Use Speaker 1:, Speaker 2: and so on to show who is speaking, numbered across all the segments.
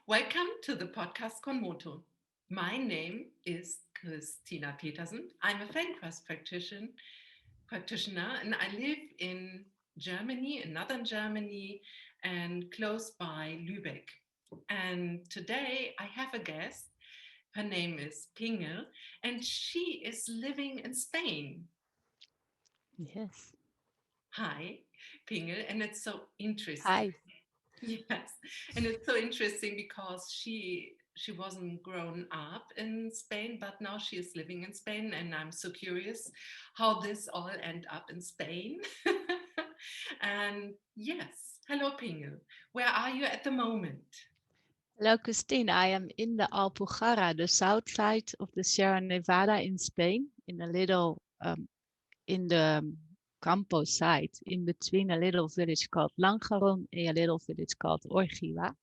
Speaker 1: Welcome to the podcast Konmoto. My name is Christina Petersen. I'm a Feldenkrais practitioner, and I live in Germany, in northern Germany, and close by Lübeck. And today I have a guest. Her name is Pingel, and she is living in Spain.
Speaker 2: Yes.
Speaker 1: Hi, Pingel, and it's so interesting.
Speaker 2: Hi.
Speaker 1: Yes, and it's so interesting because she wasn't grown up in Spain, but now she is living in Spain, and I'm so curious how this all end up in Spain. And yes, hello, Pingel. Where are you at the moment?
Speaker 2: Hello, Christine. I am in the Alpujarra, the south side of the Sierra Nevada in Spain, in the Campo side, in between a little village called Lanjaron and a little village called Orgiva.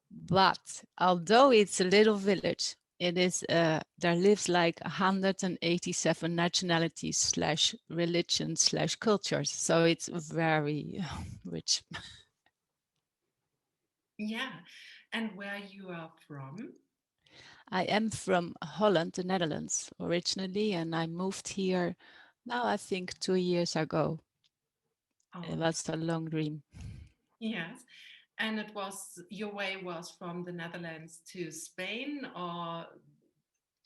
Speaker 2: But although it's a little village, it is there lives like 187 nationalities slash religions slash cultures. So it's very rich.
Speaker 1: Yeah, and where you are from?
Speaker 2: I am from Holland, the Netherlands, originally, and I moved here now, I think 2 years ago. It
Speaker 1: Oh,
Speaker 2: was a long dream.
Speaker 1: yes. And it was your way was from the Netherlands to Spain, or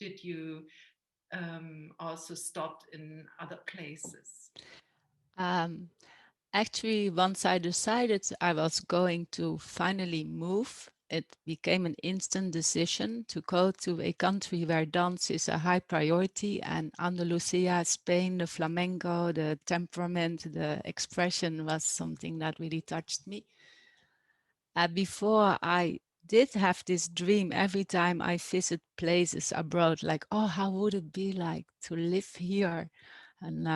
Speaker 1: did you also stopped in other places?
Speaker 2: Um, Actually, once I decided I was going to finally move, it became an instant decision to go to a country where dance is a high priority, and Andalusia, Spain, the flamenco, the temperament, the expression was something that really touched me. Before I did have this dream every time I visit places abroad, like, oh, how would it be like to live here? And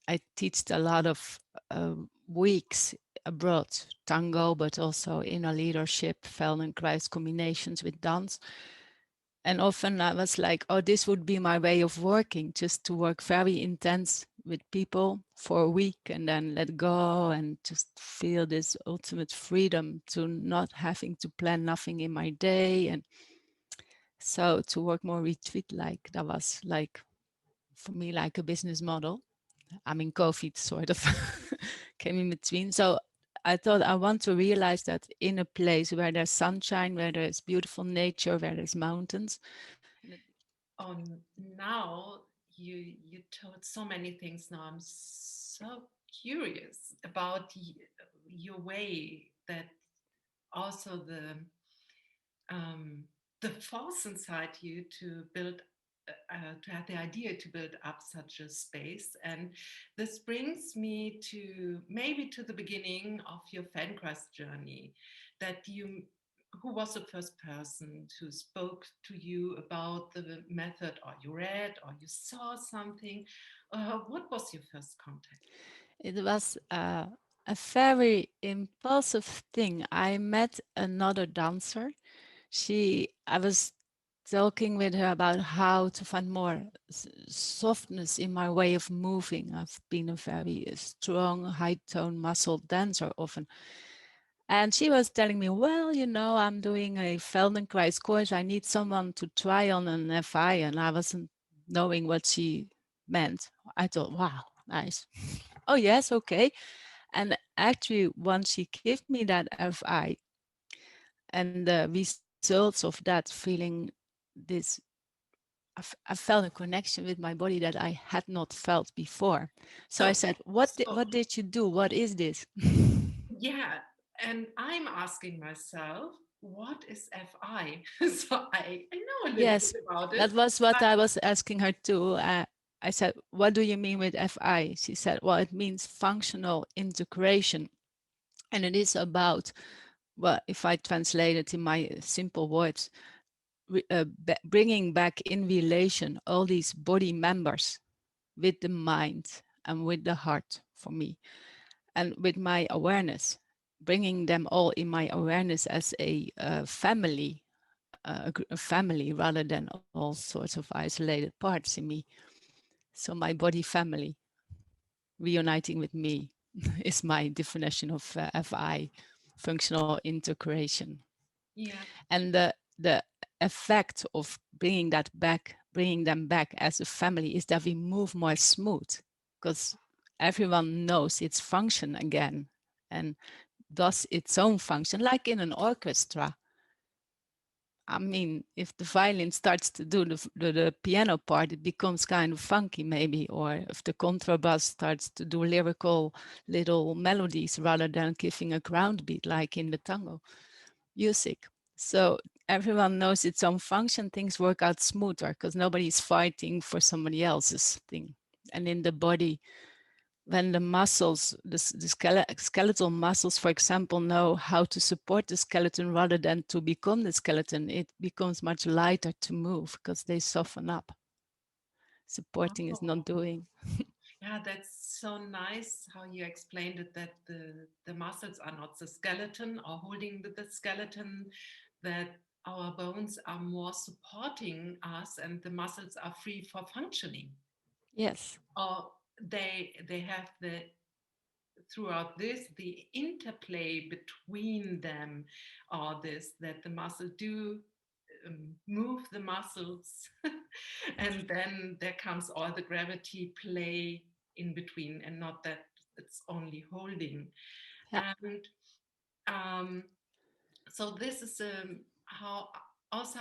Speaker 2: I teach a lot of uh, weeks abroad, tango, but also inner leadership, Feldenkrais combinations with dance. And often I was like, oh, this would be my way of working, just to work very intense with people for a week and then let go and just feel this ultimate freedom to not having to plan nothing in my day. And so to work more retreat like that was like for me like a business model. I mean, COVID sort of came in between. So I thought I want to realize that in a place where there's sunshine, where there's beautiful nature, where there's mountains.
Speaker 1: Now you told so many things. Now I'm so curious about your way that also um, the force inside you to build to have the idea to build up such a space. And this brings me to maybe to the beginning of your Feldenkrais journey, that you who was the first person who spoke to you about the method, or you read or you saw something. What was your first contact?
Speaker 2: It was a very impulsive thing. I met another dancer. I was talking with her about how to find more softness in my way of moving. I've been a very strong, high tone muscle dancer often. And she was telling me, well, I'm doing a Feldenkrais course. I need someone to try on an FI. And I wasn't knowing what she meant. I thought, wow, nice. Oh, yes, okay. And actually, once she gave me that FI and the results of that, feeling this, I felt a connection with my body that I had not felt before. So I
Speaker 1: So,
Speaker 2: said,
Speaker 1: so
Speaker 2: what did you do? What is this?
Speaker 1: yeah, and I'm asking myself, what is FI? So I know a little
Speaker 2: Yes,
Speaker 1: bit about it,
Speaker 2: that was what
Speaker 1: but
Speaker 2: I was asking her too. I said, what do you mean with FI? She said, well, it means functional integration. And it is about, well, if I translate it in my simple words, bringing back in relation all these body members with the mind and with the heart for me, and with my awareness, bringing them all in my awareness as family, a family rather than all sorts of isolated parts in me. So my body family reuniting with me is my definition of FI. functional integration.
Speaker 1: Yeah.
Speaker 2: And the effect of bringing them back as a family is that we move more smooth because everyone knows its function again and does its own function, like in an orchestra. I mean, if the violin starts to do the piano part, it becomes kind of funky maybe, or if the contrabass starts to do lyrical little melodies rather than giving a ground beat like in the tango music. So everyone knows its own function, things work out smoother because nobody's fighting for somebody else's thing. And in the body, when the muscles, the skeletal muscles, for example, know how to support the skeleton rather than to become the skeleton, it becomes much lighter to move because they soften up. Supporting is not
Speaker 1: Oh,
Speaker 2: doing.
Speaker 1: yeah, that's so nice how you explained it, that the muscles are not the skeleton or holding the skeleton, that our bones are more supporting us and the muscles are free for functioning.
Speaker 2: Yes,
Speaker 1: Or they have the throughout this the interplay between them, or this that the muscle do move the muscles and then there comes all the gravity play in between, and not that it's only holding.
Speaker 2: yeah,
Speaker 1: And um, so this is how also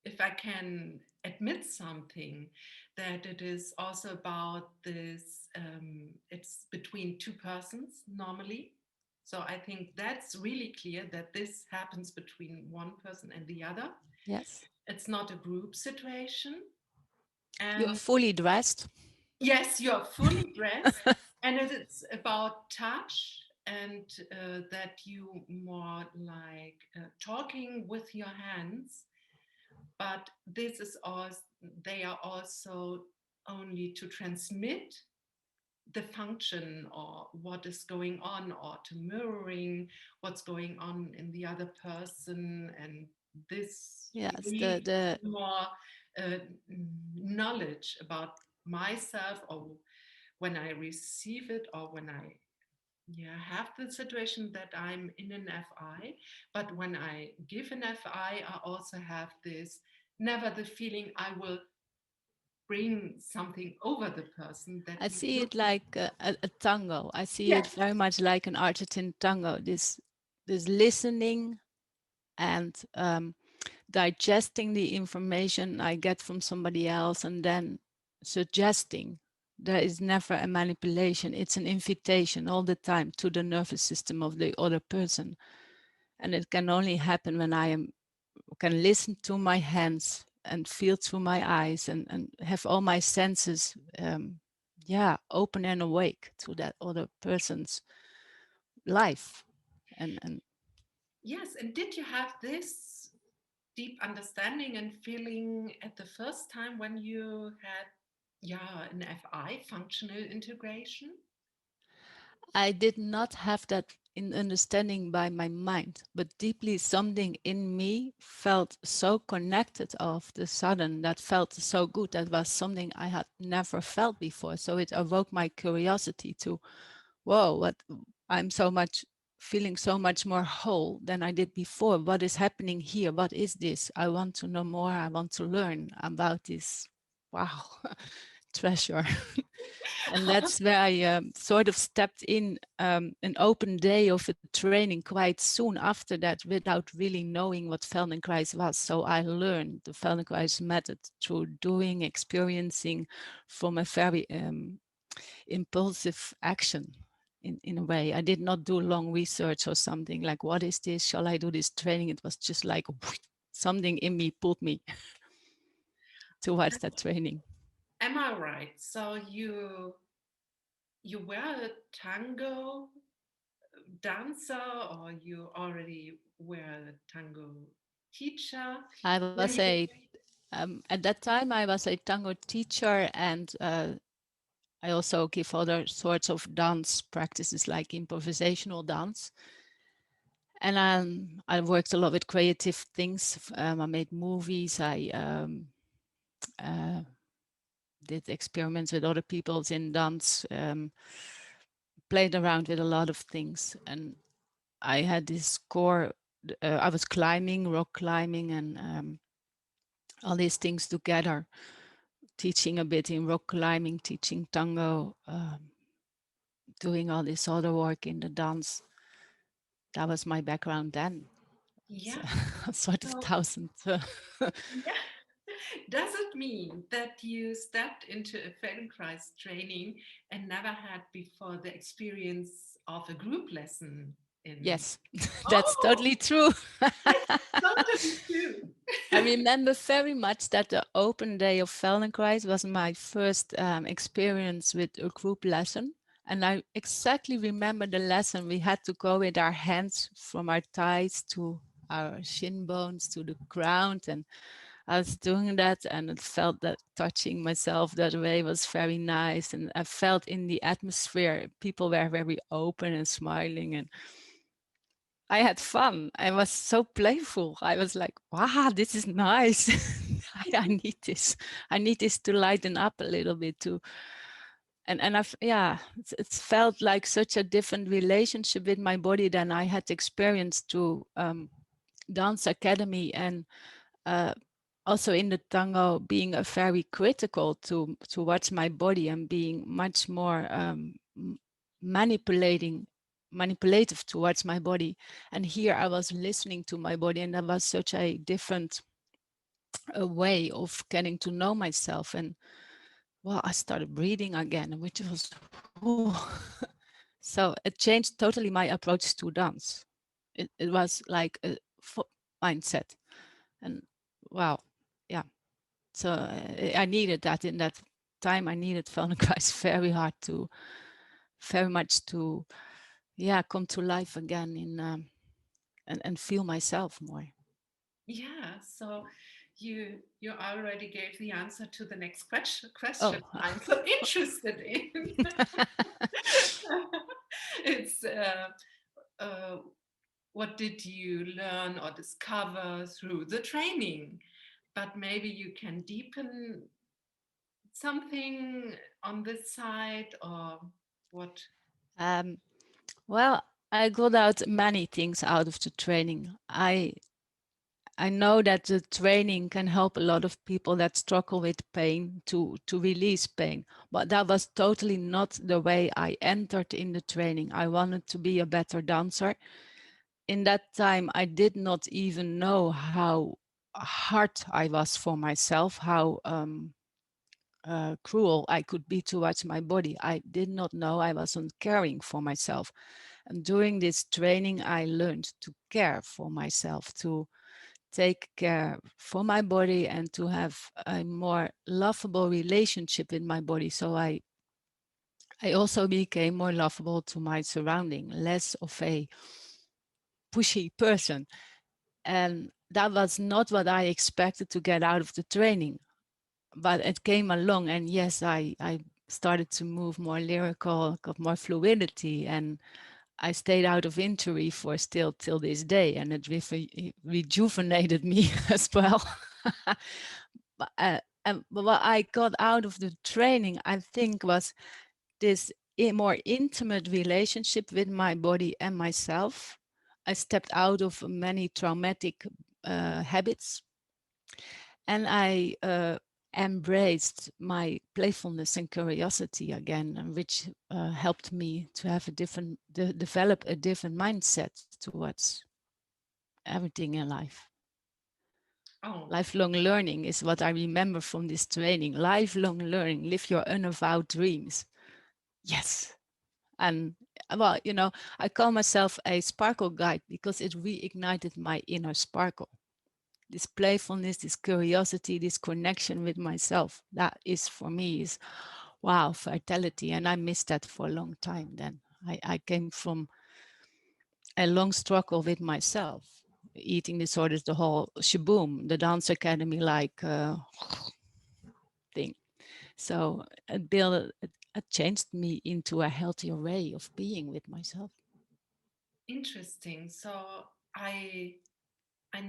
Speaker 1: if I can admit something, that it is also about this, it's between two persons normally. So I think that's really clear that this happens between one person and the other.
Speaker 2: yes.
Speaker 1: It's not a group situation.
Speaker 2: You're
Speaker 1: And
Speaker 2: fully dressed.
Speaker 1: yes, you're fully dressed. And it's about touch, and that you more like talking with your hands, but this is all, they are also only to transmit the function or what is going on, or to mirroring what's going on in the other person, and this
Speaker 2: Yes,
Speaker 1: leaves more uh, knowledge about myself, or when I receive it, or when I, yeah, have the situation that I'm in an FI, but when I give an FI, I also have this, never the feeling I will bring something over the person, that
Speaker 2: I
Speaker 1: we
Speaker 2: see
Speaker 1: look.
Speaker 2: it like a tango. I see it
Speaker 1: Yes.
Speaker 2: very much like an Argentine tango. This listening and digesting the information I get from somebody else and then suggesting. There is never a manipulation. It's an invitation all the time to the nervous system of the other person. And it can only happen when can listen to my hands and feel through my eyes and have all my senses open and awake to that other person's life. And
Speaker 1: Yes, and did you have this deep understanding and feeling at the first time when you had, yeah, an FI, functional integration?
Speaker 2: I did not have that in understanding by my mind, but deeply something in me felt so connected all of the sudden, that felt so good. That was something I had never felt before. So it awoke my curiosity to, whoa, what, I'm so much feeling so much more whole than I did before. What is happening here? What is this? I want to know more. I want to learn about this. Wow, treasure. And that's where I sort of stepped in an open day of a training quite soon after that, without really knowing what Feldenkrais was. So I learned the Feldenkrais method through doing, experiencing, from a very impulsive action. In a way, I did not do long research or something like, what is this? Shall I do this training? It was just like something in me pulled me towards that training.
Speaker 1: Am I right? So you were a tango dancer, or you already were a tango teacher
Speaker 2: I
Speaker 1: when
Speaker 2: was
Speaker 1: you.
Speaker 2: at that time I was a tango teacher, and I also give other sorts of dance practices like improvisational dance. And I worked a lot with creative things. I made movies. I uh, did experiments with other people's in dance. Played around with a lot of things, and I had this core. I was climbing, rock climbing, and all these things together. Teaching a bit in rock climbing, teaching tango, doing all this other work in the dance. That was my background then. So,
Speaker 1: Yeah.
Speaker 2: sort of
Speaker 1: So,
Speaker 2: thousand.
Speaker 1: yeah. Does it mean that you stepped into a Feldenkrais training and never had before the experience of a group lesson in?
Speaker 2: Yes, that's
Speaker 1: Oh,
Speaker 2: totally true.
Speaker 1: that's totally true.
Speaker 2: I remember very much that the open day of Feldenkrais was my first experience with a group lesson. And I exactly remember the lesson. We had to go with our hands from our thighs to our shin bones to the ground. And I was doing that, and it felt that touching myself that way was very nice. And I felt in the atmosphere, people were very open and smiling. And I had fun. I was so playful. I was like, wow, this is nice. I need this. I need this to lighten up a little bit too. And I've, yeah, it's felt like such a different relationship with my body than I had experienced through dance academy, and uh, also in the tango being a very critical to towards my body and being much more manipulating manipulative towards my body. And here I was listening to my body, and that was such a different way of getting to know myself. And well, I started breathing again, which was so it changed totally my approach to dance. It was like a mindset. And wow, yeah. So I needed that in that time. I needed Feldenkrais very hard to, very much to, yeah, come to life again in and feel myself more.
Speaker 1: Yeah, so you already gave the answer to the next question
Speaker 2: Oh,
Speaker 1: I'm so interested in. It's uh, what did you learn or discover through the training? But maybe you can deepen something on this side or what?
Speaker 2: um, well, I got out many things out of the training. I know that the training can help a lot of people that struggle with pain to release pain, but that was totally not the way I entered in the training. I wanted to be a better dancer. In that time, I did not even know how hard I was for myself, how cruel I could be towards my body. I did not know I wasn't caring for myself. And during this training, I learned to care for myself, to take care for my body, and to have a more lovable relationship with my body. So I also became more lovable to my surrounding, less of a pushy person. And that was not what I expected to get out of the training, but it came along. And yes, I started to move more lyrical, got more fluidity, and I stayed out of injury for still till this day, and it rejuvenated me as well. And what I got out of the training, I think, was this more intimate relationship with my body and myself. I stepped out of many traumatic habits, and I embraced my playfulness and curiosity again, which helped me to have a different, develop a different mindset towards everything in life.
Speaker 1: Oh,
Speaker 2: Lifelong learning is what I remember from this training. Lifelong learning, live your unavowed dreams. Yes. And well, I call myself a sparkle guide because it reignited my inner sparkle. This playfulness, this curiosity, this connection with myself. That is for me is wow, vitality. And I missed that for a long time then. I came from a long struggle with myself, eating disorders, the whole shaboom, the dance academy like thing. So it changed me into a healthier way of being with myself.
Speaker 1: interesting. So I I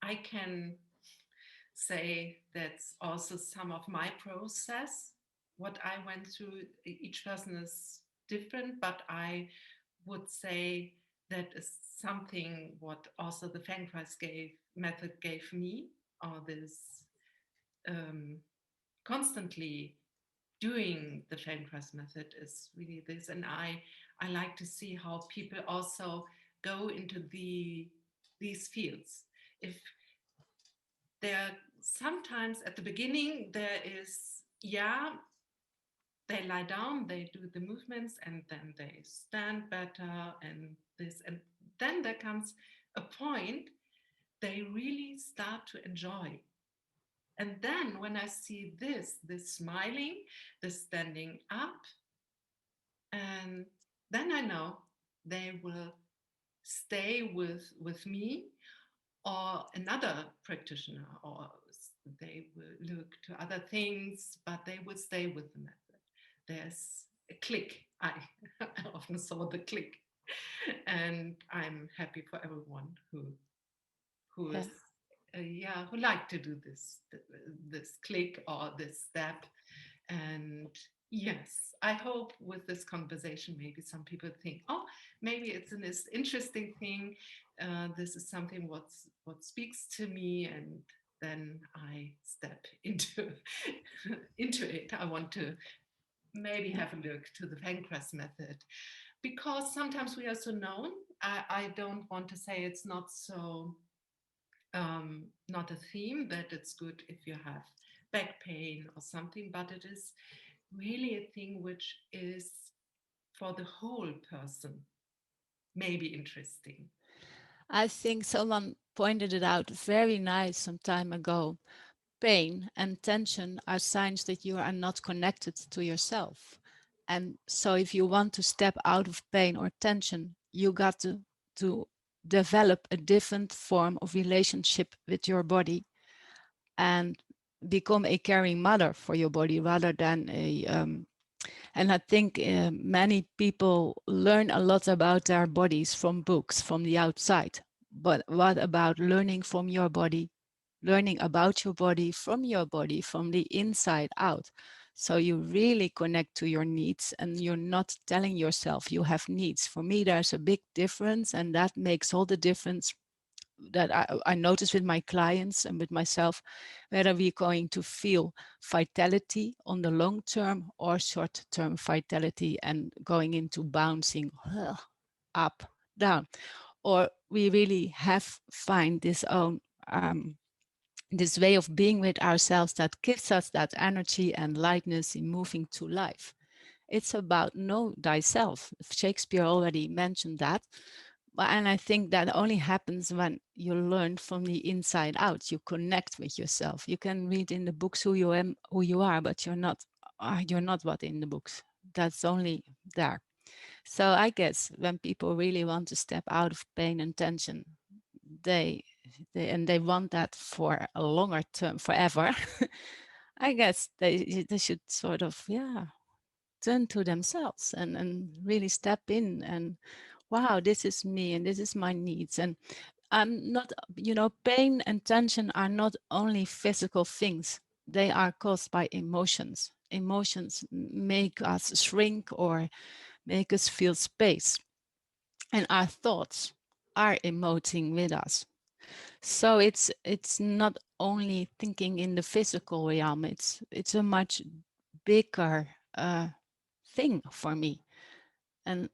Speaker 1: I can say that's also some of my process. What I went through, each person is different, but I would say that is something what also the Feldenkrais method gave me, or this um, constantly doing the Feldenkrais method is really this. And I like to see how people also go into these fields. If there sometimes at the beginning there is, yeah, they lie down, they do the movements, and then they stand better and this. And then there comes a point they really start to enjoy. And then when I see this smiling, this standing up, and then I know they will stay with me or another practitioner, or they will look to other things, but they will stay with the method. There's a click. I often saw the click, and I'm happy for everyone who
Speaker 2: Yeah.
Speaker 1: is yeah, who like to do this click or this step. And yes, I hope with this conversation, maybe some people think, oh, maybe it's an interesting thing. This is something what speaks to me, and then I step into into it. I want to maybe
Speaker 2: Yeah.
Speaker 1: have a look to the Feldenkrais method, because sometimes we are so known. I don't want to say it's not so not a theme that it's good if you have back pain or something, but it is really a thing which is for the whole person maybe interesting.
Speaker 2: I think someone pointed it out very nice some time ago. Pain and tension are signs that you are not connected to yourself. And so if you want to step out of pain or tension, you got to develop a different form of relationship with your body and become a caring mother for your body rather than a and I think many people learn a lot about their bodies from books from the outside. But what about learning from your body, learning about your body from the inside out? So you really connect to your needs and you're not telling yourself you have needs. For me, there's a big difference, and that makes all the difference that I notice with my clients and with myself, whether we're going to feel vitality on the long term or short term vitality and going into bouncing up, down, or we really have find this own this way of being with ourselves that gives us that energy and lightness in moving to life. It's about know thyself. Shakespeare already mentioned that. And I think that only happens when you learn from the inside out. You connect with yourself. You can read in the books who you are, but you're not what in the books. That's only there. So I guess when people really want to step out of pain and tension, they they want that for a longer term, forever. I guess they should sort of turn to themselves and really step in and wow, this is me and this is my needs. And I'm not, pain and tension are not only physical things, they are caused by emotions. Emotions make us shrink or make us feel space, and our thoughts are emoting with us. So it's not only thinking in the physical realm, it's a much bigger thing for me. And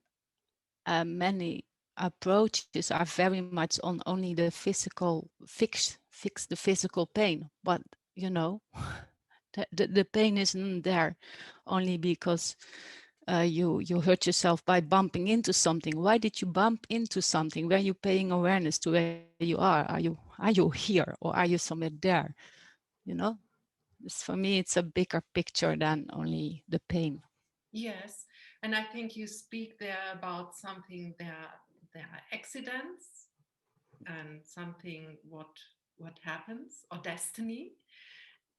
Speaker 2: many approaches are very much on only the physical fix the physical pain, but you know the pain isn't there only because you hurt yourself by bumping into something. Why did you bump into something? Were you paying awareness to where you are you here or are you somewhere there? you know for me it's a bigger picture than only the pain.
Speaker 1: Yes, and I think you speak there about something, there are accidents and something what happens, or destiny,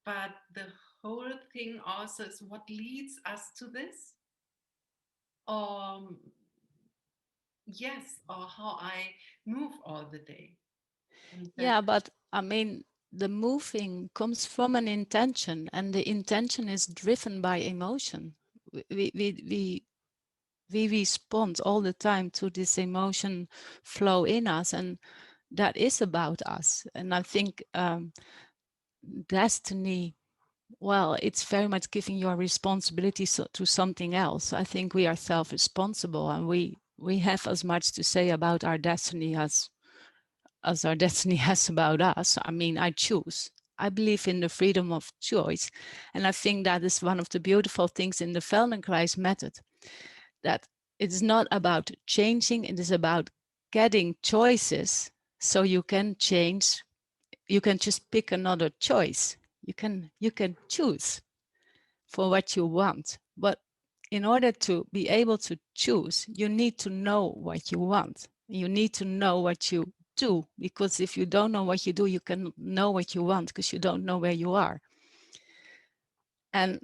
Speaker 1: but the whole thing also is what leads us to this, or yes, or how I move all the day. And that,
Speaker 2: Yeah, but I mean, the moving comes from an intention, and the intention is driven by emotion. We We respond all the time to this emotion flow in us, and that is about us. And I think destiny, well, it's very much giving your responsibility to something else. I think we are self-responsible, and we have as much to say about our destiny as our destiny has about us. I mean, I choose. I believe in the freedom of choice. And I think that is one of the beautiful things in the Feldenkrais method, that it's not about changing, it is about getting choices so you can change. You can just pick another choice. You can choose for what you want. But in order to be able to choose, you need to know what you want. You need to know what you do, because if you don't know what you do, you can know what you want because you don't know where you are. And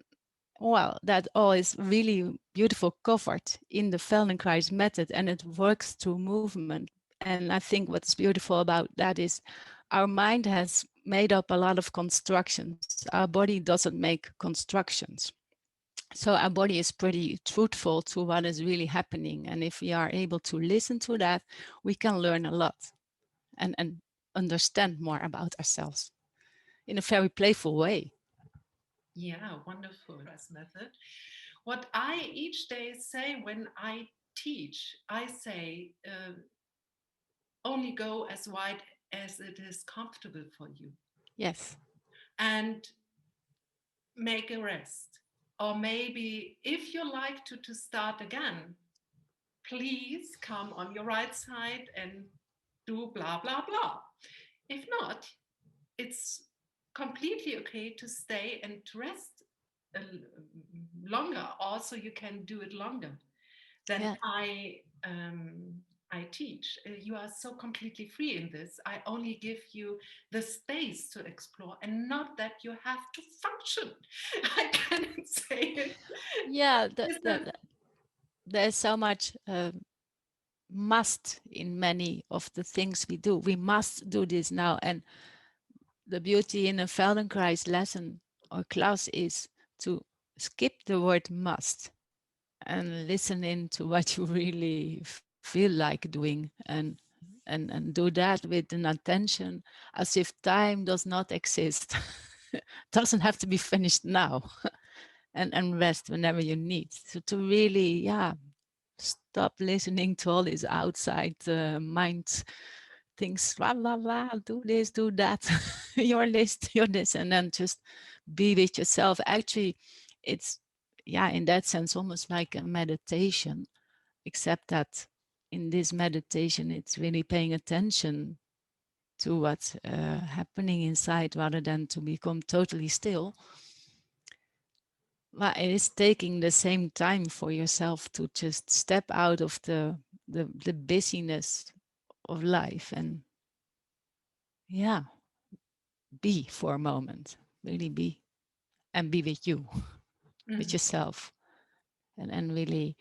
Speaker 2: well, that all is really beautiful covered in the Feldenkrais method, and it works through movement. And I think what's beautiful about that is our mind has made up a lot of constructions. Our body doesn't make constructions. So our body is pretty truthful to what is really happening. And if we are able to listen to that, we can learn a lot and understand more about ourselves in a very playful way.
Speaker 1: Yeah, wonderful. Method. What I each day say when I teach, I say only go as wide as it is comfortable for you,
Speaker 2: Yes.
Speaker 1: and make a rest. Or maybe if you like to start again, please come on your right side and do blah, blah, blah. If not, it's completely okay to stay and to rest longer. Also, you can do it longer than
Speaker 2: Yeah.
Speaker 1: I teach. You are so completely free in this. I only give you the space to explore, and not that you have to function. I cannot say it.
Speaker 2: Yeah.
Speaker 1: Is that
Speaker 2: There's so much must in many of the things we do. We must do this now. And the beauty in a Feldenkrais lesson or class is to skip the word must and listen into what you really feel like doing, and do that with an attention as if time does not exist. Doesn't have to be finished now. And rest whenever you need. So to really, yeah, stop listening to all these outside mind things, blah blah blah, do this, do that, your list, your this, and then just be with yourself. Actually, it's, yeah, in that sense almost like a meditation, except that in this meditation it's really paying attention to what's happening inside rather than to become totally still. But it is taking the same time for yourself to just step out of the busyness of life and, yeah, be for a moment, really be, and be with you, with
Speaker 1: mm,
Speaker 2: yourself, and really,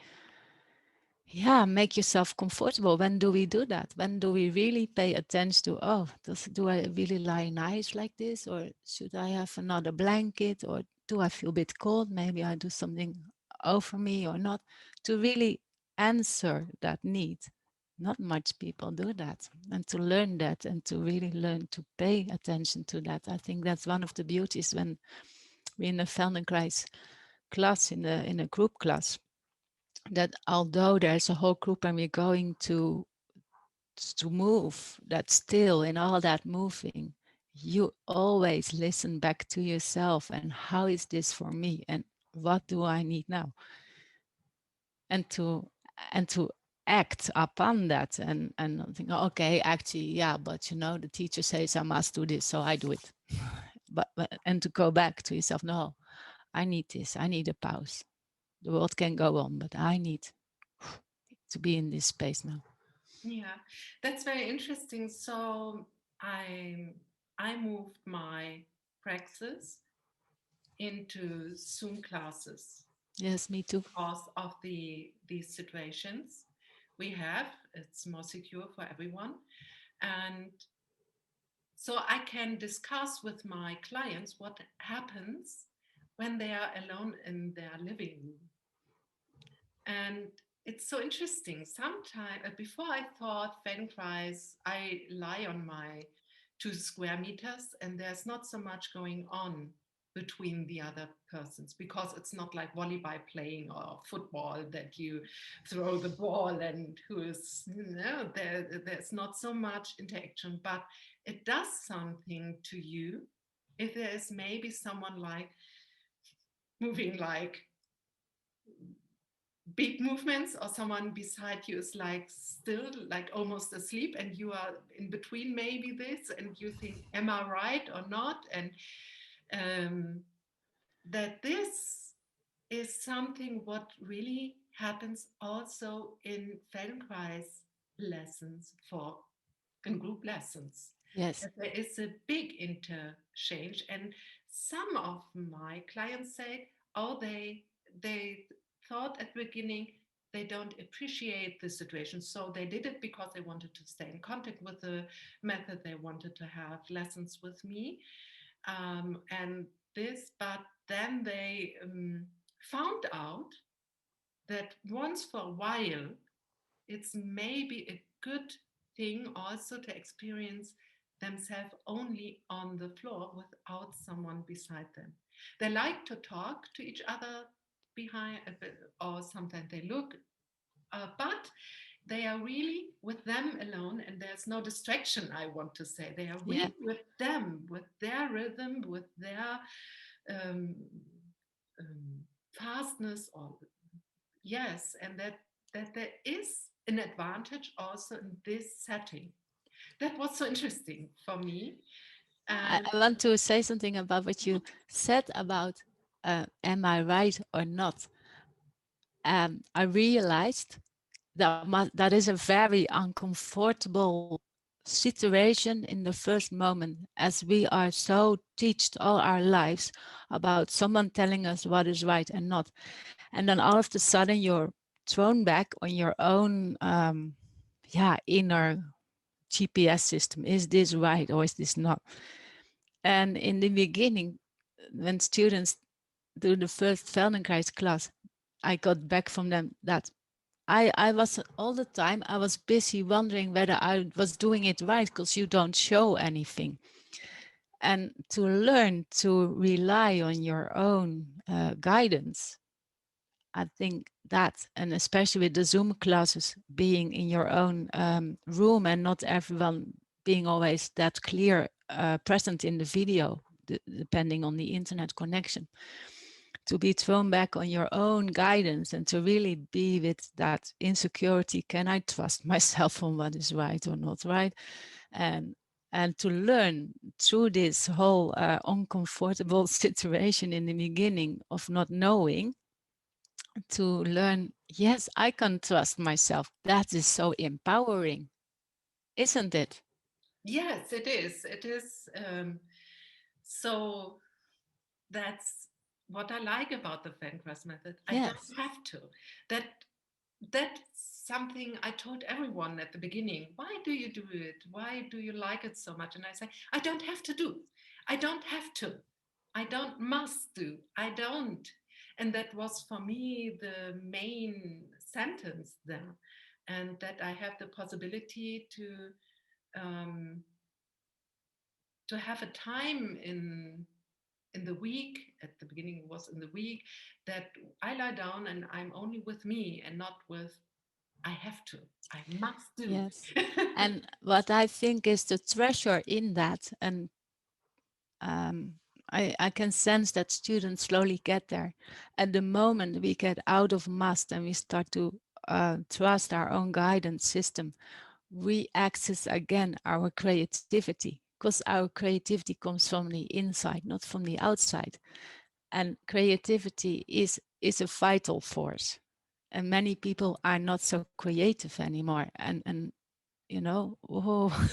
Speaker 2: yeah, make yourself comfortable. When do we do that? When do we really pay attention to, oh, do I really lie nice like this, or should I have another blanket, or do I feel a bit cold, maybe I do something over me or not, to really answer that need? Not much people do that, and to learn that and to really learn to pay attention to that, I think that's one of the beauties when we're in a Feldenkrais class, in a group class, that although there's a whole group and we're going to move that still in all that moving, you always listen back to yourself, and how is this for me, and what do I need now, and to act upon that, and think, okay, actually, yeah, but the teacher says I must do this, so I do it. But and to go back to yourself, no, I need this, I need a pause. The world can go on, but I need to be in this space now.
Speaker 1: yeah, that's very interesting. So I I moved my praxis into Zoom classes
Speaker 2: Yes, me too.
Speaker 1: because of these situations we have. It's more secure for everyone, and so I can discuss with my clients what happens when they are alone in their living room. And it's so interesting. Sometime before I thought Feldenkrais, I lie on my 2 square meters and there's not so much going on between the other persons because it's not like volleyball playing or football that you throw the ball and who is, there's not so much interaction, but it does something to you if there is maybe someone like moving like big movements or someone beside you is like still like almost asleep and you are in between maybe this and you think am I right or not, and um, that this is something what really happens also in Feldenkrais lessons for in group lessons,
Speaker 2: Yes.
Speaker 1: that there is a big interchange, and some of my clients say, oh, they thought at the beginning they don't appreciate the situation, so they did it because they wanted to stay in contact with the method, they wanted to have lessons with me, and this, but then they found out that once for a while it's maybe a good thing also to experience themselves only on the floor without someone beside them. They like to talk to each other behind, or sometimes they look, but they are really with them alone, and there's no distraction. I want to say they are
Speaker 2: Yeah.
Speaker 1: really with them, with their rhythm, with their um, um, fastness, or yes, and that there is an advantage also in this setting. That was so interesting for me. And
Speaker 2: I want to say something about what you said about am I right or not? I realized that is a very uncomfortable situation in the first moment, as we are so taught all our lives about someone telling us what is right and not. And then all of a sudden you're thrown back on your own inner GPS system. Is this right or is this not? And in the beginning, when students do the first Feldenkrais class, I got back from them that I was all the time, I was busy wondering whether I was doing it right because you don't show anything. And to learn to rely on your own guidance, I think that, and especially with the Zoom classes being in your own room and not everyone being always that clear present in the video, depending on the internet connection, to be thrown back on your own guidance and to really be with that insecurity. Can I trust myself on what is right or not right? And and to learn through this whole uncomfortable situation in the beginning of not knowing, to learn, yes, I can trust myself. That is so empowering, isn't it?
Speaker 1: yes, it is. It is. So that's what I like about the Feldenkrais method. I don't
Speaker 2: Yes.
Speaker 1: have to. That that's something I told everyone at the beginning. Why do you do it? Why do you like it so much? And I say, I don't have to do. I don't have to. I don't must do. I don't. And that was for me the main sentence there. And that I have the possibility um, to have a time in the week, at the beginning it was in the week, that I lie down and I'm only with me and not with I have to, I must do.
Speaker 2: Yes. And what I think is the treasure in that, and I can sense that students slowly get there. At the moment we get out of must and we start to trust our own guidance system, we access again our creativity, because our creativity comes from the inside, not from the outside. And creativity is a vital force. And many people are not so creative anymore. And oh,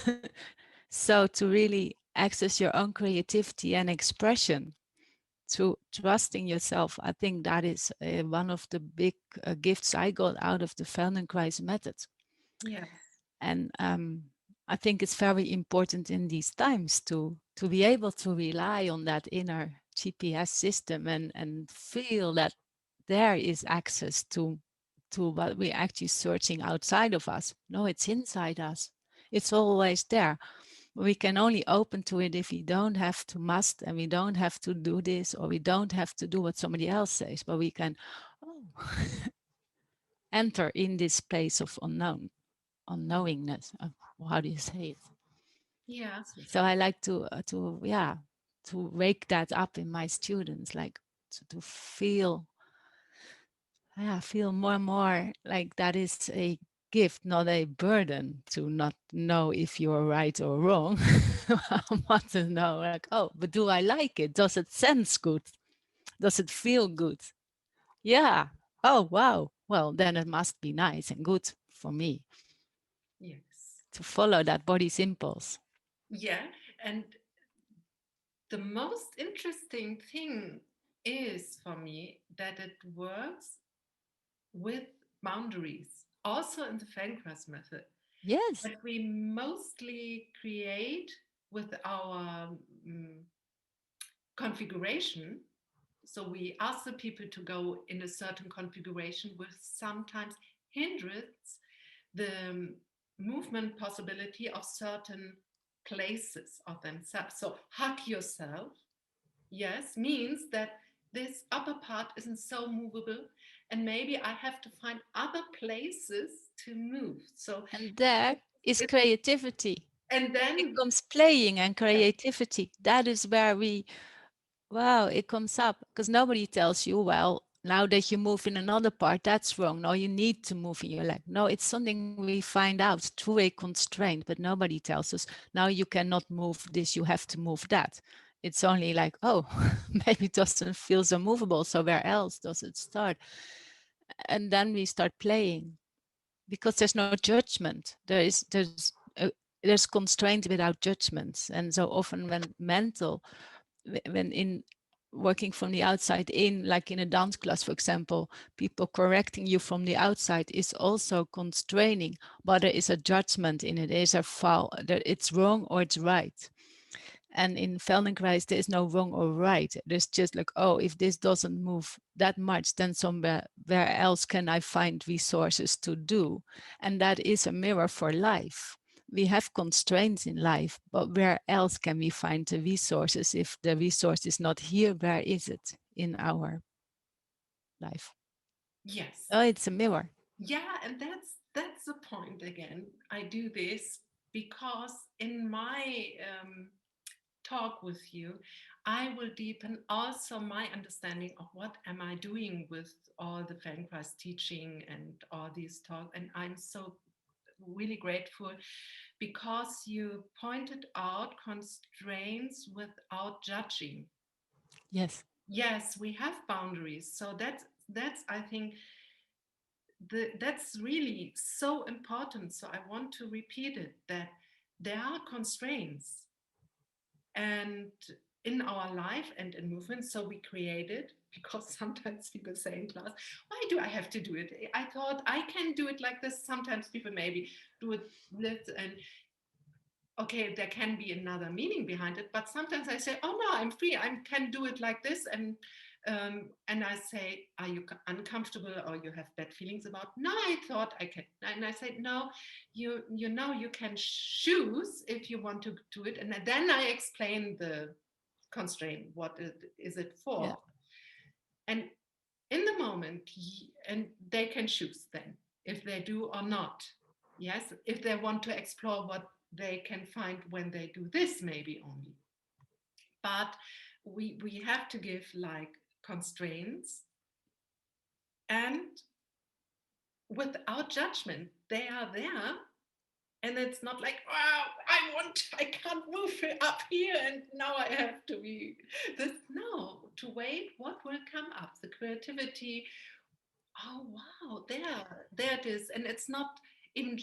Speaker 2: so to really access your own creativity and expression through trusting yourself, I think that is one of the big gifts I got out of the Feldenkrais method.
Speaker 1: Yes.
Speaker 2: And I think it's very important in these times to be able to rely on that inner GPS system and feel that there is access to to what we're actually searching outside of us. No, it's inside us. It's always there. We can only open to it if we don't have to must, and we don't have to do this, or we don't have to do what somebody else says, but we can enter in this space of unknowingness. How do you say it?
Speaker 1: Yeah.
Speaker 2: So I like to wake that up in my students, like to feel, feel more and more like that is a gift, not a burden, to not know if you're right or wrong. I want to know, like, oh, but do I like it? Does it sense good? Does it feel good? Yeah. Oh, wow. Well, then it must be nice and good for me
Speaker 1: Yes.
Speaker 2: to follow that body's impulse.
Speaker 1: Yeah. And the most interesting thing is for me that it works with boundaries, also in the Feldenkrais method,
Speaker 2: Yes.
Speaker 1: that we mostly create with our configuration. So we ask the people to go in a certain configuration, which sometimes hinders the movement possibility of certain places of themselves. So hug yourself, yes, means that this upper part isn't so movable, and maybe I have to find other places to move. So
Speaker 2: And there is
Speaker 1: it,
Speaker 2: creativity.
Speaker 1: and
Speaker 2: It
Speaker 1: then
Speaker 2: becomes playing and
Speaker 1: yeah,
Speaker 2: creativity. That is where wow, it comes up because nobody tells you, well, now that you move in another part, that's wrong. No, you need to move in your leg. No, it's something we find out through a constraint, but nobody tells us, now you cannot move this, you have to move that. It's only like, oh, maybe it doesn't feel so movable. So where else does it start? And then we start playing because there's no judgment. There's constraint without judgments. And so often when in working from the outside in, like in a dance class, for example, people correcting you from the outside is also constraining, but there is a judgment in it. There's a foul, that it's wrong or it's right. And in Feldenkrais, there is no wrong or right. There's just like, oh, if this doesn't move that much, then somewhere where else can I find resources to do? And that is a mirror for life. We have constraints in life, but where else can we find the resources? If the resource is not here, where is it in our life?
Speaker 1: yes,
Speaker 2: Oh, it's a mirror.
Speaker 1: yeah, and that's the point again. I do this because in my talk with you, I will deepen also my understanding of what am I doing with all the Feldenkrais teaching and all these talks. And I'm so really grateful because you pointed out constraints without judging.
Speaker 2: Yes.
Speaker 1: Yes, we have boundaries. So that's I think that's really so important. So I want to repeat it that there are constraints and in our life and in movement, so we create it because sometimes people say in class, why do I have to do it? I thought I can do it like this. Sometimes people maybe do it this, and okay, there can be another meaning behind it, but sometimes I say, oh no, I'm free, I can do it like this. And I say, are you uncomfortable or you have bad feelings about? No, I thought I can. And I said, no, you know you can choose if you want to do it. And then I explain the constraint, what is it
Speaker 2: Yeah.
Speaker 1: for? And in the moment, and they can choose then if they do or not. Yes, if they want to explore what they can find when they do this, maybe only. But we have to give like constraints and without judgment. They are there, and it's not like, wow, I can't move up here and now I have to be this. No, to wait, what will come up? The creativity. Oh wow, there it is. And it's not even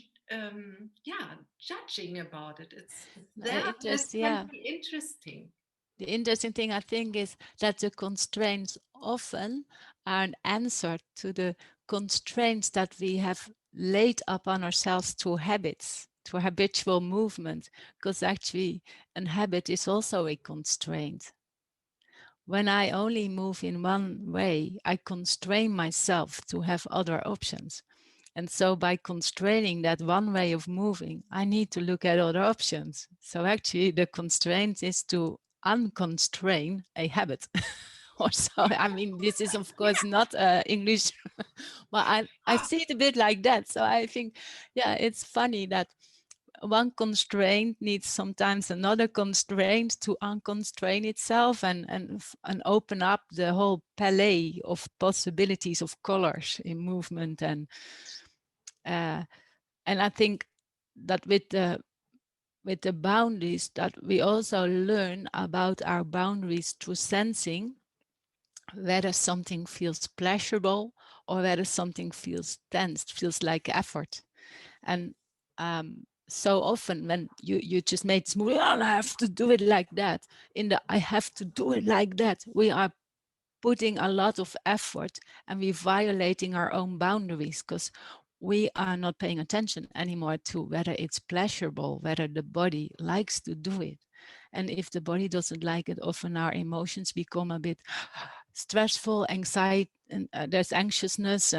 Speaker 1: yeah, judging about it. It's there and it
Speaker 2: Interest,
Speaker 1: can
Speaker 2: yeah.
Speaker 1: be interesting.
Speaker 2: The interesting thing, I think, is that the constraints often are an answer to the constraints that we have laid upon ourselves through habits, through habitual movement, because actually a habit is also a constraint. When I only move in one way, I constrain myself to have other options. And so by constraining that one way of moving, I need to look at other options. So actually the constraint is to unconstrain a habit. Or so, I mean, this is of course not English, but I
Speaker 1: Ah,
Speaker 2: see it a bit like that. So I think, yeah, it's funny that one constraint needs sometimes another constraint to unconstrain itself and open up the whole palette of possibilities of colors in movement uh, and I think that with the boundaries that we also learn about our boundaries through sensing whether something feels pleasurable or whether something feels tense, feels like effort. And so often when you just made this movie, oh, I have to do it like that. In the I have to do it like that, we are putting a lot of effort and we're violating our own boundaries because we are not paying attention anymore to whether it's pleasurable, whether the body likes to do it. And if the body doesn't like it, often our emotions become a bit stressful, anxiety, and there's anxiousness,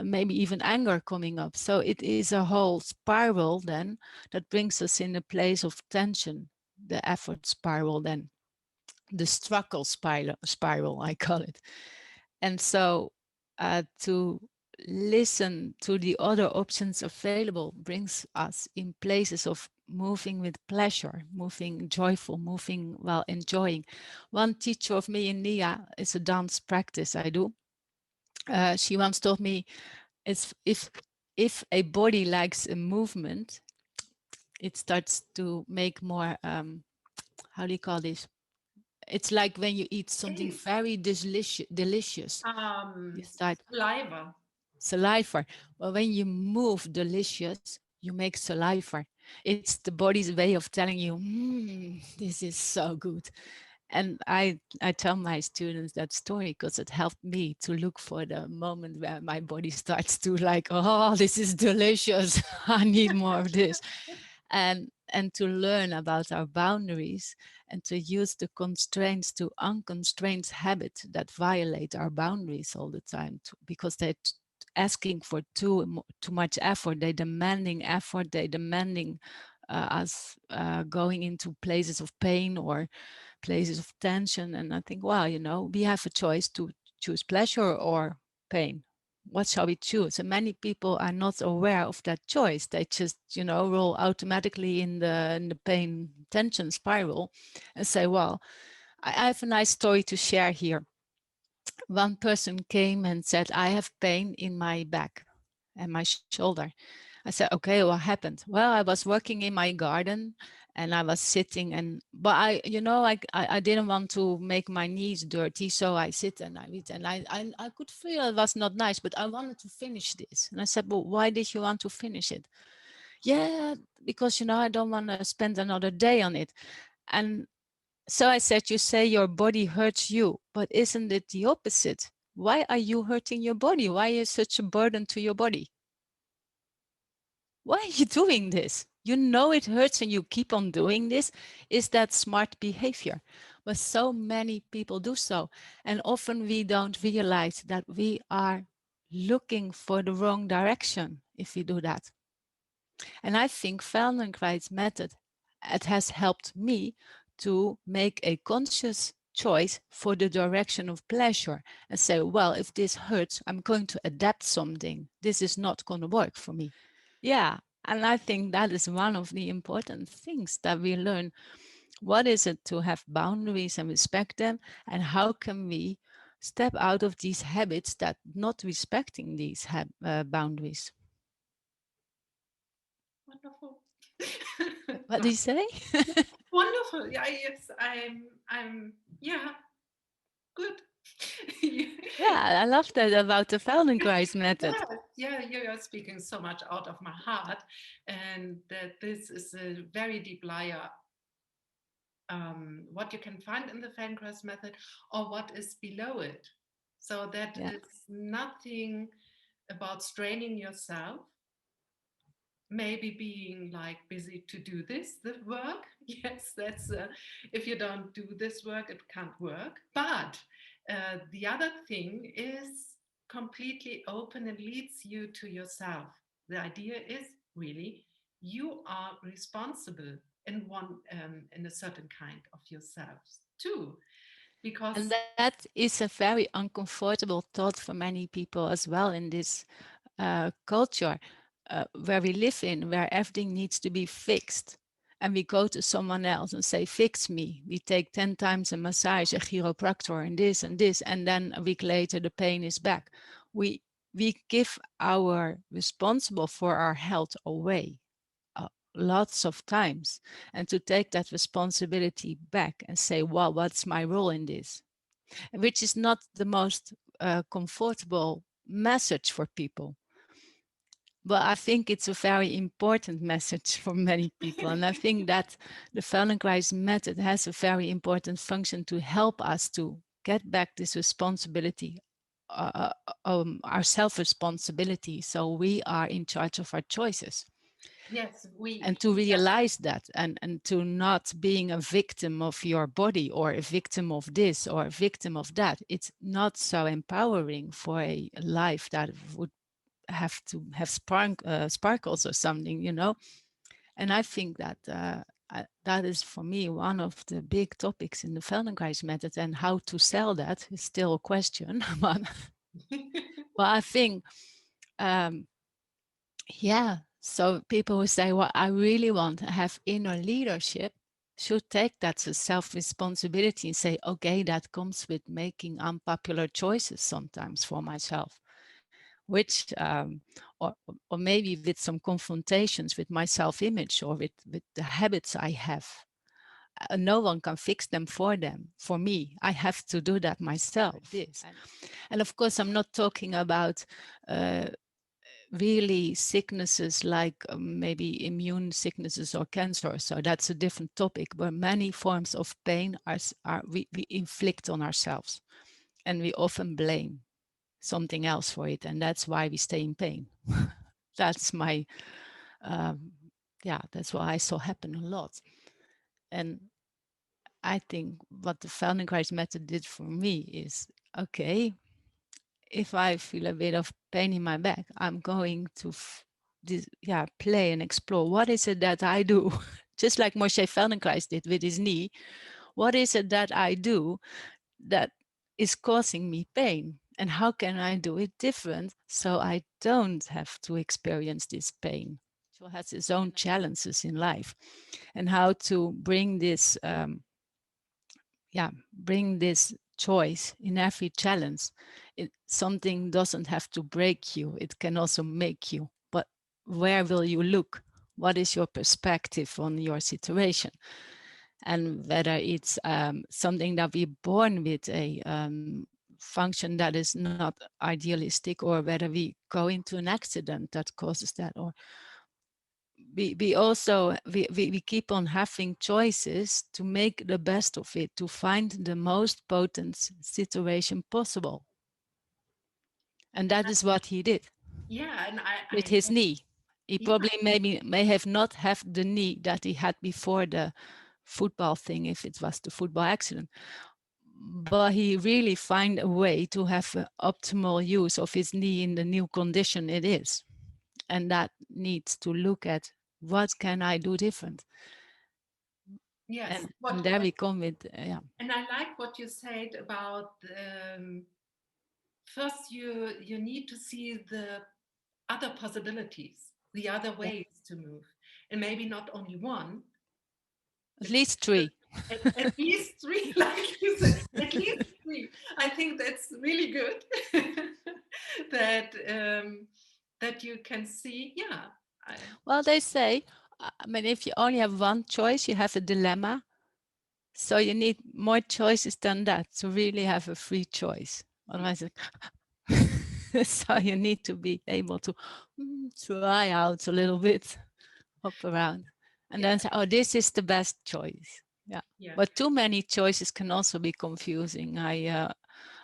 Speaker 2: maybe even anger coming up. So it is a whole spiral then that brings us in a place of tension, the effort spiral then, the struggle spiral I call it. And so to listen to the other options available brings us in places of moving with pleasure, moving joyful, moving while enjoying. One teacher of me in Nia is a dance practice I do. She once told me, it's if a body likes a movement, it starts to make more how do you call this? It's like when you eat something
Speaker 1: taste.
Speaker 2: very delicious, you start
Speaker 1: Saliva.
Speaker 2: saliva. Well, when you move delicious, you make saliva. It's the body's way of telling you, this is so good. And I tell my students that story because it helped me to look for the moment where my body starts to like, oh, this is delicious. I need more of this. And to learn about our boundaries and to use the constraints to unconstrained habits that violate our boundaries all the time because they're asking for too much effort. They're demanding effort. They're demanding us going into places of pain or places of tension. And I think, wow, we have a choice to choose pleasure or pain. What shall we choose? And many people are not aware of that choice. They just, roll automatically in the pain tension spiral and say, well, I have a nice story to share here. One person came and said, I have pain in my back and my shoulder. I said, okay, what happened? Well, I was working in my garden and I was sitting but I didn't want to make my knees dirty. So I sit and I read and I could feel it was not nice, but I wanted to finish this. And I said, well, why did you want to finish it? Yeah, because, I don't want to spend another day on it. And so I said, you say your body hurts you, but isn't it the opposite? Why are you hurting your body? Why is such a burden to your body? Why are you doing this? You know it hurts and you keep on doing this. Is that smart behavior? But so many people do so. And often we don't realize that we are looking for the wrong direction if we do that. And I think Feldenkrais method, it has helped me to make a conscious choice for the direction of pleasure and say, well, if this hurts, I'm going to adapt something. This is not going to work for me. Yeah. And I think that is one of the important things that we learn. What is it to have boundaries and respect them? And how can we step out of these habits that not respecting these boundaries?
Speaker 1: Wonderful.
Speaker 2: What do you say?
Speaker 1: Wonderful. Yeah, yes, yeah, good.
Speaker 2: Yeah, I love that about the Feldenkrais method.
Speaker 1: Yeah, yeah, you are speaking so much out of my heart, and that this is a very deep layer. What you can find in the Feldenkrais method, or what is below it. So that
Speaker 2: Yeah,
Speaker 1: is nothing about straining yourself, maybe being like busy to do this the work. Yes, that's if you don't do this work it can't work. But the other thing is completely open and leads you to yourself. The idea is really you are responsible in one in a certain kind of yourselves too, because
Speaker 2: And that is a very uncomfortable thought for many people as well in this culture where we live in, where everything needs to be fixed. And we go to someone else and say, fix me. We take 10 times a massage, a chiropractor, and this. And then a week later, the pain is back. We, we give our responsible for our health away lots of times. And to take that responsibility back and say, well, what's my role in this? Which is not the most comfortable message for people. But I think it's a very important message for many people. And I think that the Feldenkrais method has a very important function to help us to get back this responsibility, our self-responsibility. So we are in charge of our choices.
Speaker 1: yes
Speaker 2: And
Speaker 1: we
Speaker 2: to realize that and to not being a victim of your body or a victim of this or a victim of that. It's not so empowering for a life that would have to have sparkles or something, you know. And I think that that is for me one of the big topics in the Feldenkrais method, and how to sell that is still a question. But I think, yeah. So people who say, well, I really want to have inner leadership should take that as self-responsibility and say, okay, that comes with making unpopular choices sometimes for myself, which or maybe with some confrontations with my self-image or with the habits I have. No one can fix them for me. I have to do that myself. This and of course I'm not talking about really sicknesses like maybe immune sicknesses or cancer, so that's a different topic, but many forms of pain we inflict on ourselves, and we often blame something else for it, and that's why we stay in pain. That's my yeah, that's what I saw happen a lot. And I think what the Feldenkrais method did for me is, okay, if I feel a bit of pain in my back, I'm going to play and explore. What is it that I do? Just like Moshe Feldenkrais did with his knee. What is it that I do that is causing me pain? And how can I do it different so I don't have to experience this pain? So has its own challenges in life, and how to bring this bring this choice in every challenge. Something doesn't have to break you, it can also make you. But where will you look? What is your perspective on your situation? And whether it's something that we're born with a function that is not idealistic, or whether we go into an accident that causes that, or we also we keep on having choices to make the best of it, to find the most potent situation possible. And that is what he did
Speaker 1: yeah and
Speaker 2: with
Speaker 1: I
Speaker 2: his knee. He
Speaker 1: yeah
Speaker 2: probably maybe may have not have the knee that he had before the football thing, if it was the football accident, but he really find a way to have optimal use of his knee in the new condition it is. And that needs to look at, what can I do different?
Speaker 1: yes
Speaker 2: And there we come with
Speaker 1: and I like what you said about first you need to see the other possibilities, the other
Speaker 2: yeah,
Speaker 1: ways to move, and maybe not only one.
Speaker 2: at
Speaker 1: It's
Speaker 2: least three.
Speaker 1: at least three, like you said, at least three. I think that's really good. that that you can see. Yeah, I,
Speaker 2: Well, they say, I mean, if you only have one choice, you have a dilemma. So you need more choices than that to really have a free choice. Otherwise, so you need to be able to try out a little bit, hop around, and
Speaker 1: yeah,
Speaker 2: then say, oh, this is the best choice. Yeah.
Speaker 1: yeah,
Speaker 2: But too many choices can also be confusing.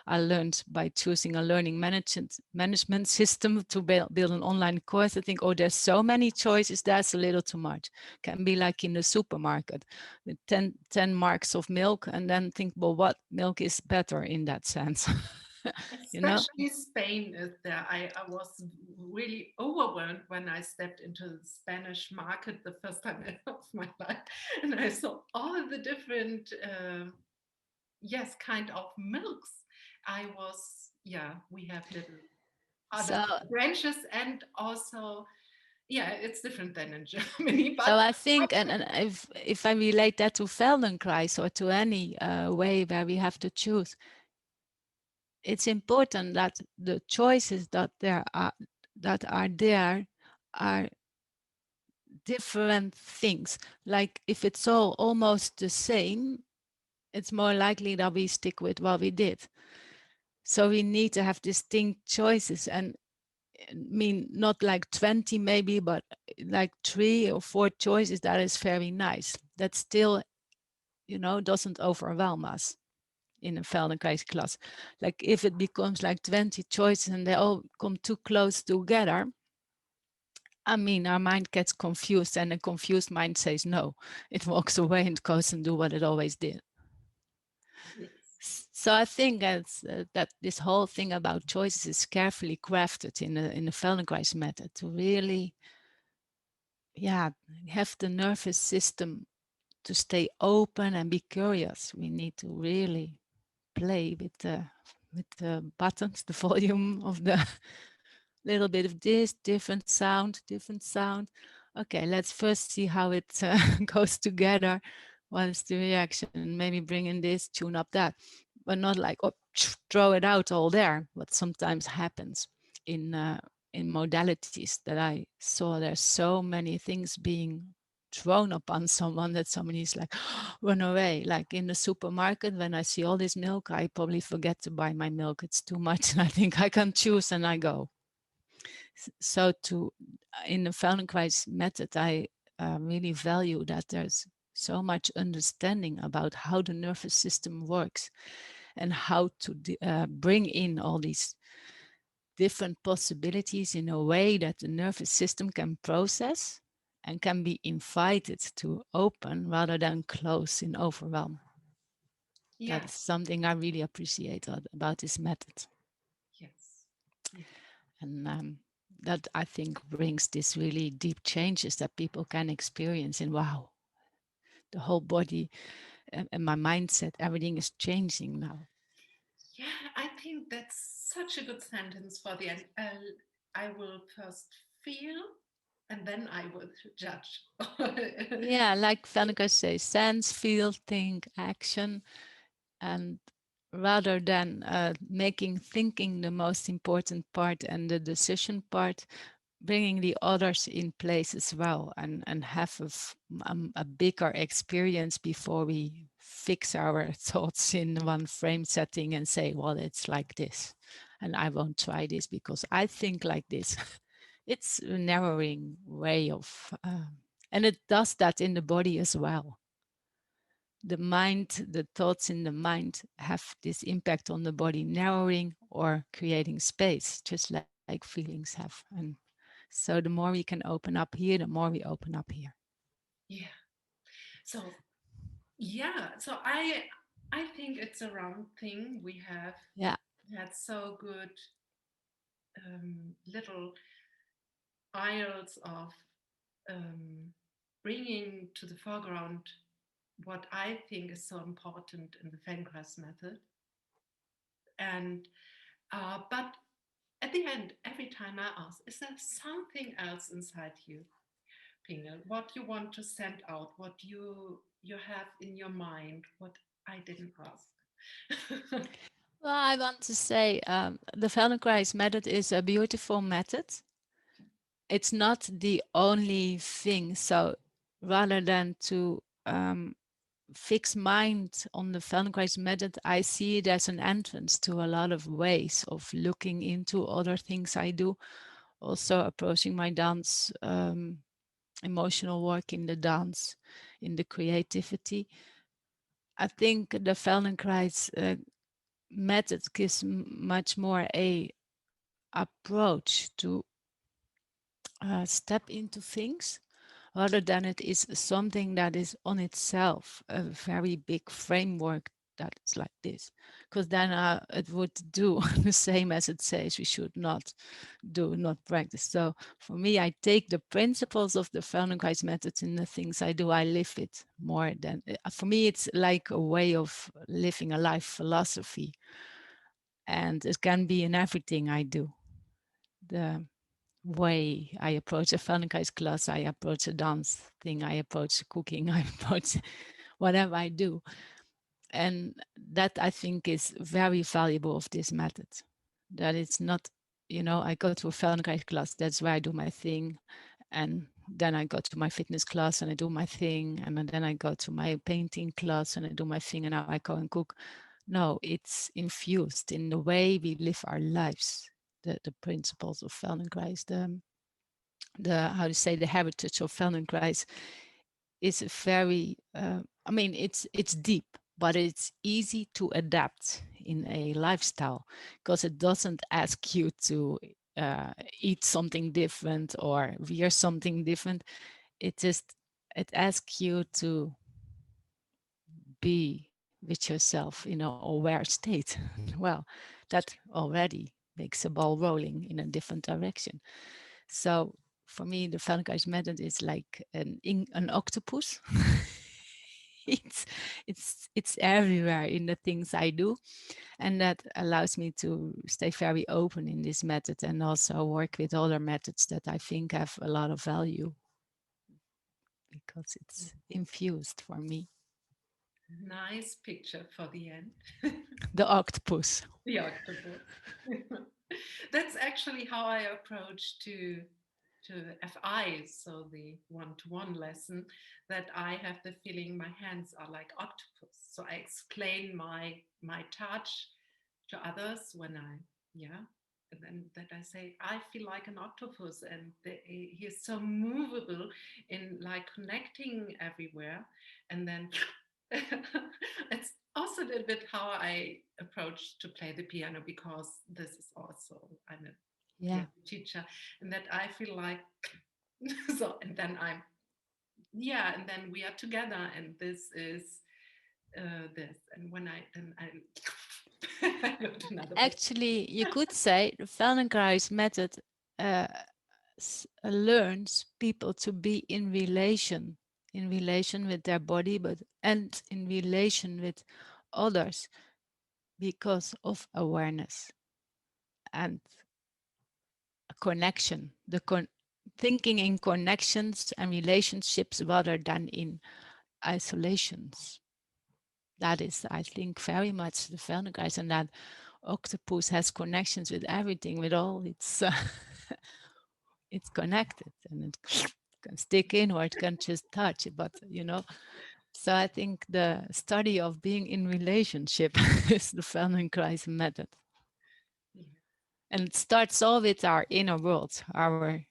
Speaker 2: I learned by choosing a learning management system to build an online course. I think, oh, there's so many choices, that's a little too much. Can be like in the supermarket with 10 marks of milk, and then think, well, what milk is better in that sense? You know?
Speaker 1: Especially Spain is there. I was really overwhelmed when I stepped into the Spanish market the first time of my life, and I saw all the different, yes, kind of milks. I was, yeah, we have little other
Speaker 2: So,
Speaker 1: branches, and also, yeah, it's different than in Germany,
Speaker 2: so
Speaker 1: but
Speaker 2: I think, and if I relate that to Feldenkrais or to any way where we have to choose, it's important that the choices that are there are different things. Like if it's all almost the same, it's more likely that we stick with what we did. So we need to have distinct choices, and I mean not like 20 maybe, but like 3 or 4 choices. That is very nice. That still, doesn't overwhelm us in a Feldenkrais class. Like if it becomes like 20 choices and they all come too close together, I mean, our mind gets confused, and a confused mind says no. It walks away and goes and do what it always did.
Speaker 1: yes,
Speaker 2: So I think that this whole thing about choices is carefully crafted in the Feldenkrais method to really, yeah, have the nervous system to stay open and be curious. We need to really play with the buttons, the volume of the little bit of this, different sound, different sound. Okay, let's first see how it goes together. What is the reaction? Maybe bring in this, tune up that, but not like, oh, throw it out all there. What sometimes happens in modalities that I saw, there's so many things being thrown upon someone that somebody is like, run away. Like in the supermarket, when I see all this milk, I probably forget to buy my milk. It's too much, and I think I can choose, and I go. So in the Feldenkrais method, I really value that there's so much understanding about how the nervous system works and how to bring in all these different possibilities in a way that the nervous system can process and can be invited to open rather than close in overwhelm.
Speaker 1: yeah,
Speaker 2: That is something I really appreciate about this method.
Speaker 1: yes, yeah.
Speaker 2: And that I think brings these really deep changes that people can experience in, wow, the whole body and my mindset, everything is changing now.
Speaker 1: Yeah, I think that's such a good sentence for the end. I will first feel, and then I will judge.
Speaker 2: Yeah, like Feldenkrais says, sense, feel, think, action. And rather than making thinking the most important part and the decision part, bringing the others in place as well, and have a bigger experience before we fix our thoughts in one frame setting and say, well, it's like this, and I won't try this because I think like this. It's a narrowing way of, and it does that in the body as well. The mind, the thoughts in the mind have this impact on the body, narrowing or creating space, just like feelings have. And so the more we can open up here, the more we open up here.
Speaker 1: Yeah. So yeah. So I think it's a round thing. We have
Speaker 2: Yeah.
Speaker 1: had so good little aisles of um, bringing to the foreground what I think is so important in the Feldenkrais method. And but at the end, every time I ask, is there something else inside you, Pingel? What you want to send out? What you have in your mind? What I didn't ask.
Speaker 2: Well, I want to say the Feldenkrais method is a beautiful method. It's not the only thing. So rather than to fixed mind on the Feldenkrais method, I see it as an entrance to a lot of ways of looking into other things I do. Also approaching my dance, emotional work in the dance, in the creativity. I think the Feldenkrais method gives much more a approach to step into things rather than it is something that is on itself a very big framework that is like this, because then it would do the same as it says we should not do, not practice. So for me, I take the principles of the Feldenkrais methods in the things I do. I live it more than, for me it's like a way of living a life philosophy, and it can be in everything I do. The way I approach a Feldenkrais class, I approach a dance thing, I approach cooking, I approach whatever I do. And that I think is very valuable of this method. That it's not, I go to a Feldenkrais class, that's where I do my thing. And then I go to my fitness class and I do my thing. And then I go to my painting class and I do my thing. And now I go and cook. No, it's infused in the way we live our lives. The principles of Feldenkrais, the how to say, the heritage of Feldenkrais is very it's deep, but it's easy to adapt in a lifestyle because it doesn't ask you to eat something different or wear something different. It asks you to be with yourself in an aware state. Well, that already makes a ball rolling in a different direction. So for me, the Feldenkrais method is like an octopus. it's it's everywhere in the things I do, and that allows me to stay very open in this method and also work with other methods that I think have a lot of value because it's infused for me.
Speaker 1: Nice picture for the end.
Speaker 2: The octopus.
Speaker 1: The octopus. That's actually how I approach to FI, so the one-to-one lesson, that I have the feeling my hands are like octopus. So I explain my touch to others when and then that I say I feel like an octopus, and he's so movable in like connecting everywhere, and then it's also a little bit how I approach to play the piano, because this is also I'm a
Speaker 2: Yeah.
Speaker 1: piano teacher, and that I feel like so, and then and then we are together, and this is this, and when I then I I looked another person.
Speaker 2: Actually, you could say the Feldenkrais method uh, learns people to be in relation with their body, but and in relation with others because of awareness and connection. Thinking in connections and relationships rather than in isolations. That is, I think, very much the Feldenkrais, and that octopus has connections with everything, with all its it's connected, and it can stick in or it can just touch it, but so I think the study of being in relationship is the Feldenkrais method.
Speaker 1: Yeah.
Speaker 2: And it starts all with our inner world, our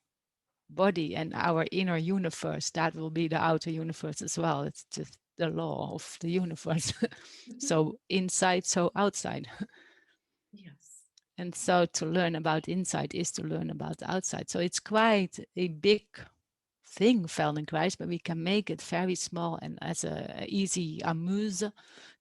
Speaker 2: body and our inner universe. That will be the outer universe as well. It's just the law of the universe. So inside, so outside.
Speaker 1: Yes.
Speaker 2: And so to learn about inside is to learn about outside. So it's quite a big thing, Feldenkrais, but we can make it very small and as a easy amuse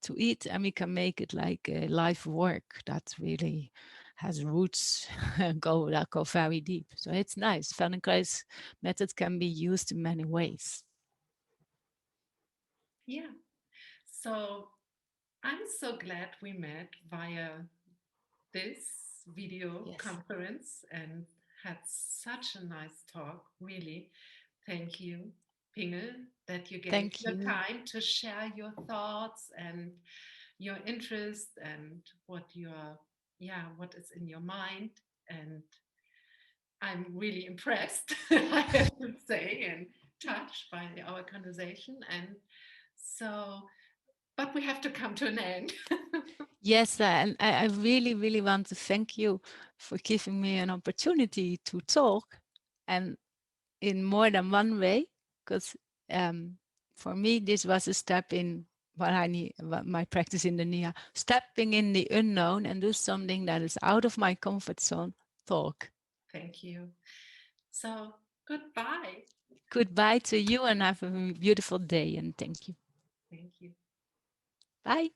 Speaker 2: to eat, and we can make it like a life work that really has roots and that go very deep. So it's nice. Feldenkrais method can be used in many ways.
Speaker 1: Yeah. So I'm so glad we met via this video
Speaker 2: Yes.
Speaker 1: conference and had such a nice talk. Really, thank you, Pingel, that you gave
Speaker 2: Thank
Speaker 1: your
Speaker 2: you.
Speaker 1: time to share your thoughts and your interest and what is in your mind. And I'm really impressed, I have to say, and touched by our conversation. And so, but we have to come to an end.
Speaker 2: Yes, and I really, really want to thank you for giving me an opportunity to talk, and in more than one way, because for me, this was a step in what I need, what my practice in the Nia, stepping in the unknown and do something that is out of my comfort zone. Talk.
Speaker 1: Thank you. So, goodbye.
Speaker 2: Goodbye to you and have a beautiful day and thank you.
Speaker 1: Thank you.
Speaker 2: Bye.